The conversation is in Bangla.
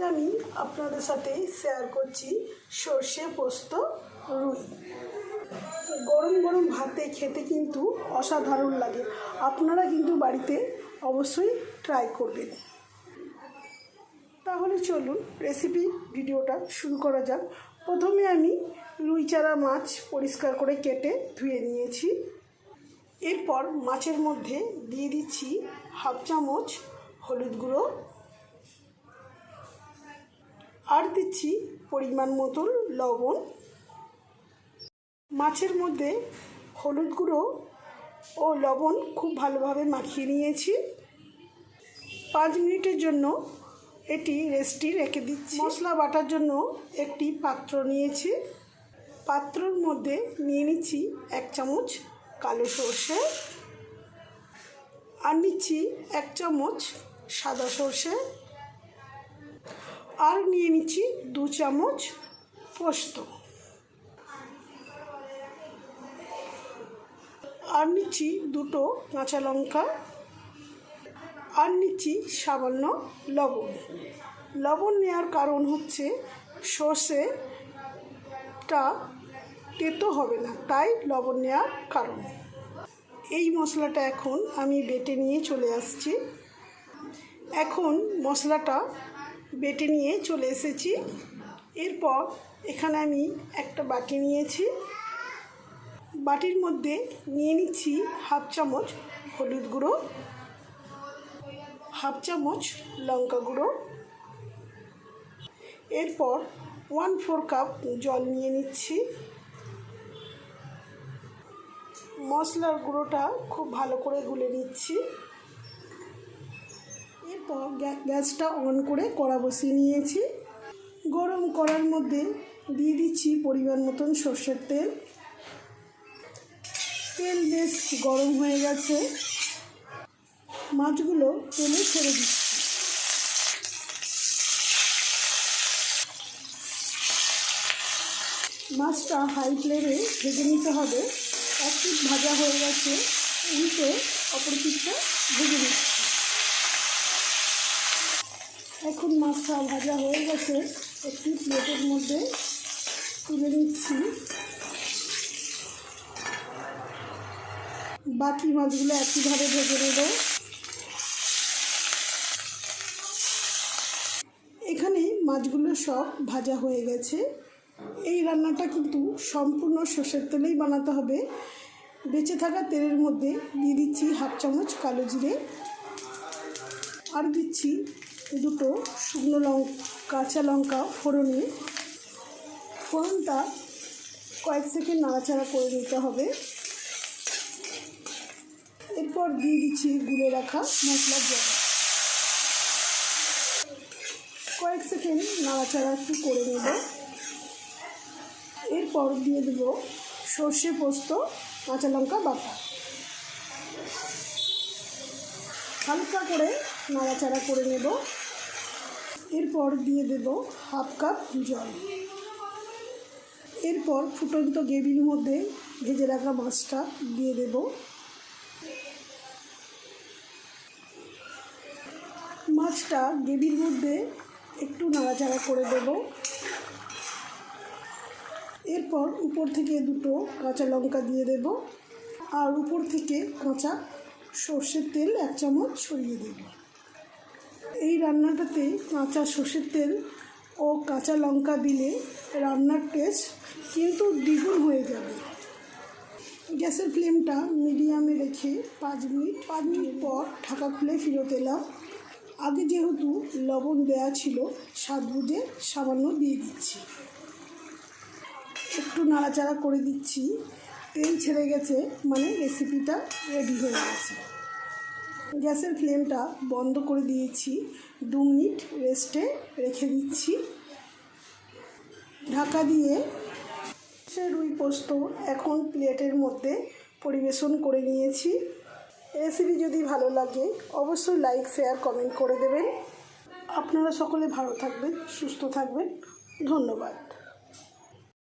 আমি আপনাদের সাথে শেয়ার করছি সর্ষে পোস্ত রুই। গরম গরম ভাতে খেতে কিন্তু অসাধারণ লাগে। আপনারা কিন্তু বাড়িতে অবশ্যই ট্রাই করবেন। তাহলে চলুন রেসিপি ভিডিওটা শুরু করা যাক। প্রথমে আমি রুই চারা মাছ পরিষ্কার করে কেটে ধুয়ে নিয়েছি। এরপর মাছের মধ্যে দিয়ে দিচ্ছি হাফ চামচ হলুদ গুঁড়ো, আর দিচ্ছি পরিমাণ মতন লবণ। মাছের মধ্যে হলুদ গুঁড়ো ও লবণ খুব ভালোভাবে মাখিয়ে নিয়েছি। 5 মিনিটের জন্য এটি রেস্টে রেখে দিচ্ছি। মশলা বাটার জন্য একটি পাত্র নিয়েছি। পাত্রের মধ্যে নিয়ে নিচ্ছি 1 চামচ কালো সর্ষে, আর নিচ্ছি 1 চামচ সাদা সর্ষে, আর নিয়ে নিচ্ছি 2 চামচ পোস্ত, আর নিচ্ছি 2টো কাঁচা লঙ্কা, আর নিচ্ছি সামান্য লবণ। লবণ নেওয়ার কারণ হচ্ছে সর্ষেটা তেতো হবে না, তাই লবণ নেওয়ার কারণ। এই মশলাটা এখন আমি বেটে নিয়ে চলে আসছি। এখন মশলাটা বেটে নিয়ে চলে এসেছি। এরপর এখানে আমি একটা বাটি নিয়েছি। বাটির মধ্যে নিয়ে নিচ্ছি হাফ চামচ হলুদ গুঁড়ো, হাফ চামচ লঙ্কা গুঁড়ো, এরপর 1/4 কাপ জল নিয়ে নিচ্ছি। মশলার গুঁড়োটা খুব ভালো করে গুলে নিচ্ছি। এরপর গ্যাসটা অন করে কড়া বসিয়ে নিয়েছি। গরম কড়ার মধ্যে দিয়ে দিচ্ছি পরিমাণ মতন সর্ষের তেল। তেল বেশ গরম হয়ে গেছে। মাছগুলো তেলে ছেড়ে দিচ্ছি। মাছটা হাই ফ্লেমে ভেজে নিতে হবে। এক পিঠ ভাজা হয়ে গেছে, উল্টে অপর পিঠটা ভেজে নিচ্ছি। এখন মাছটা ভাজা হয়ে গেছে, একটি প্লেটের মধ্যে তুলে নিচ্ছি। বাকি মাছগুলো একইভাবে ভেজে নেব। এখানে মাছগুলো সব ভাজা হয়ে গেছে। এই রান্নাটা কিন্তু সম্পূর্ণ সর্ষের তেলেই বানাতে হবে। বেঁচে থাকা তেলের মধ্যে দিয়ে দিচ্ছি হাফ চামচ কালো জিরে, আর দিচ্ছি 2টো শুকনো কাঁচা লঙ্কা ফোড়নে। ফোড়নটা কয়েক সেকেন্ড নাড়াচাড়া করে নিতে হবে। এরপর দিয়ে দিচ্ছি গুলে রাখা মশলার জল। কয়েক সেকেন্ড নাড়াচাড়া একটু করে নেব। এরপর দিয়ে দেব সর্ষে পোস্ত কাঁচা লঙ্কা বাটা। হালকা করে নাড়াচাড়া করে নেব। এরপর দিয়ে দেব হাফ কাপ জল। এরপর ফুটন্ত গ্রেভির মধ্যে ভেজে রাখা মাছটা দিয়ে দেব। মাছটা গ্রেভির মধ্যে একটু নাড়াচাড়া করে দেব। এরপর উপর থেকে 2টো কাঁচা লঙ্কা দিয়ে দেব, আর উপর থেকে কাঁচা সর্ষের তেল 1 চামচ ছড়িয়ে দেব। এই রান্নাটাতে কাঁচা সর্ষের তেল ও কাঁচা লঙ্কা দিলে রান্নার টেস্ট কিন্তু দ্বিগুণ হয়ে যাবে। গ্যাসের ফ্লেমটা মিডিয়ামে রেখে 5 মিনিট পর ঢাকা খুলে ফেরত এলাম। আগে যেহেতু লবণ দেওয়া ছিল, স্বাদ বুঝে সামান্য দিয়ে দিচ্ছি। একটু নাড়াচাড়া করে দিচ্ছি। তেল ছেড়ে গেছে, মানে রেসিপিটা রেডি হয়ে গেছে। গ্যাসের ফ্লেমটা বন্ধ করে দিয়েছি। 2 মিনিট রেস্টে রেখে দিচ্ছি। ঢাকা দিয়ে সে রুই পোস্ত এখন প্লেটের মধ্যে পরিবেশন করে নিয়েছি। রেসিপি যদি ভালো লাগে অবশ্যই লাইক, শেয়ার, কমেন্ট করে দেবেন। আপনারা সকলে ভালো থাকবেন, সুস্থ থাকবেন। ধন্যবাদ।